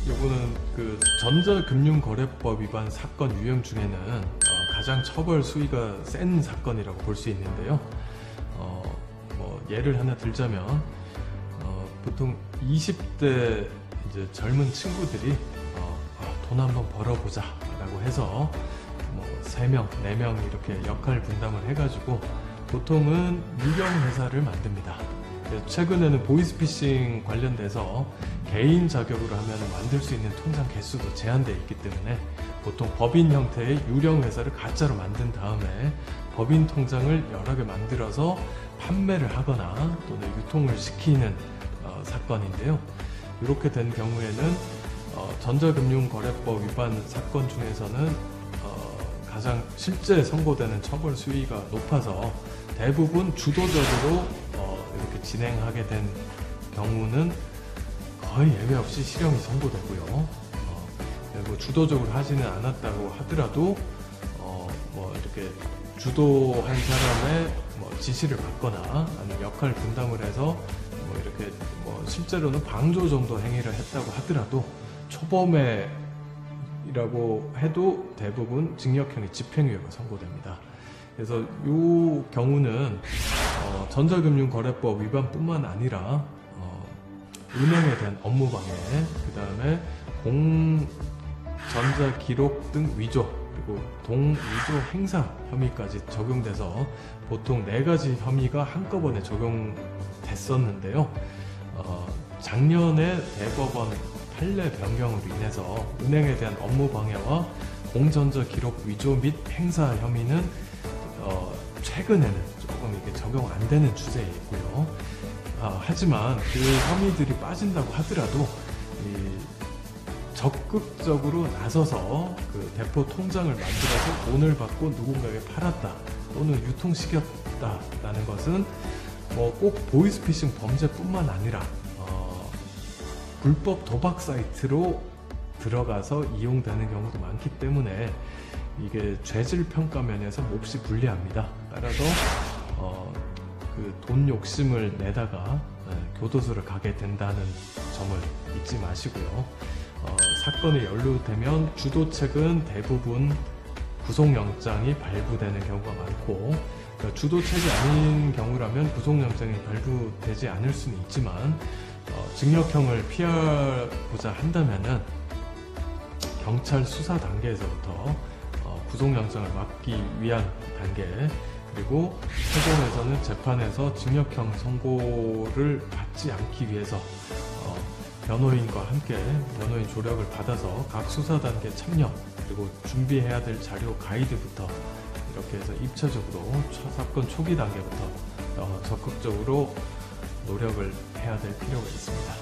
요거는 그 전자금융거래법 위반 사건 유형 중에는 가장 처벌 수위가 센 사건이라고 볼 수 있는데요. 뭐 예를 하나 들자면 보통 20대 이제 젊은 친구들이 돈 한번 벌어보자 라고 해서 뭐 3명, 4명 이렇게 역할 분담을 해가지고 보통은 유령 회사를 만듭니다. 최근에는 보이스피싱 관련돼서 개인 자격으로 하면 만들 수 있는 통장 개수도 제한되어 있기 때문에 보통 법인 형태의 유령 회사를 가짜로 만든 다음에 법인 통장을 여러 개 만들어서 판매를 하거나 또는 유통을 시키는 사건인데요. 이렇게 된 경우에는 전자금융거래법 위반 사건 중에서는 가장 실제 선고되는 처벌 수위가 높아서 대부분 주도적으로 이렇게 진행하게 된 경우는 거의 예외 없이 실형이 선고되고요. 그리고 주도적으로 하지는 않았다고 하더라도 뭐 이렇게 주도한 사람의 뭐 지시를 받거나 아니면 역할 분담을 해서 뭐 이렇게 뭐 실제로는 방조 정도 행위를 했다고 하더라도 초범이라고 해도 대부분 징역형의 집행유예가 선고됩니다. 그래서 이 경우는 전자금융거래법 위반뿐만 아니라 은행에 대한 업무방해, 그 다음에 공전자기록 등 위조, 그리고 동위조 행사 혐의까지 적용돼서 보통 4가지 혐의가 한꺼번에 적용됐었는데요. 작년에 대법원 판례 변경으로 인해서 은행에 대한 업무방해와 공전자기록 위조 및 행사 혐의는 최근에는 조금 이게 적용 안 되는 추세에 있고요. 하지만 그 혐의들이 빠진다고 하더라도 적극적으로 나서서 그 대포 통장을 만들어서 돈을 받고 누군가에게 팔았다 또는 유통시켰다라는 것은 뭐 꼭 보이스피싱 범죄뿐만 아니라 불법 도박 사이트로 들어가서 이용되는 경우도 많기 때문에 이게 죄질 평가 면에서 몹시 불리합니다. 따라서 그 돈 욕심을 내다가 교도소를 가게 된다는 점을 잊지 마시고요. 사건이 연루되면 주도책은 대부분 구속영장이 발부되는 경우가 많고, 그러니까 주도책이 아닌 경우라면 구속영장이 발부되지 않을 수는 있지만 징역형을 피하고자 한다면은 경찰 수사 단계에서부터 구속영장을 막기 위한 단계, 그리고 최종에서는 재판에서 징역형 선고를 받지 않기 위해서 변호인과 함께 변호인 조력을 받아서 각 수사 단계 참여, 그리고 준비해야 될 자료 가이드부터 이렇게 해서 입체적으로 사건 초기 단계부터 적극적으로 노력을 해야 될 필요가 있습니다.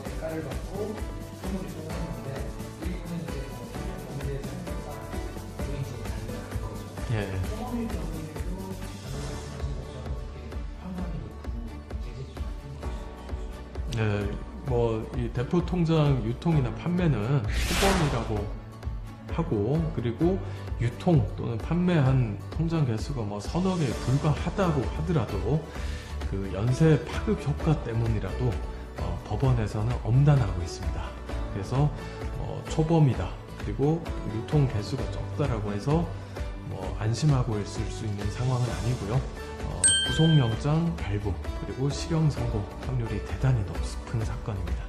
대가를 받고 돈을 이동하는데 일부는 이제 범죄 상태가 개인적으로 달라는 거죠. 예. 처음일 경우에도 판단이 높고 네, 뭐 이 대포 통장 유통이나 판매는 초범이라고 하고, 그리고 유통 또는 판매한 통장 개수가 뭐 서너 개에 불과하다고 하더라도 그 연쇄 파급 효과 때문이라도 법원에서는 엄단하고 있습니다. 그래서 초범이다, 그리고 유통 개수가 적다라고 해서 안심하고 있을 수 있는 상황은 아니고요. 구속영장 발부 그리고 실형 선고 확률이 대단히 높은 사건입니다.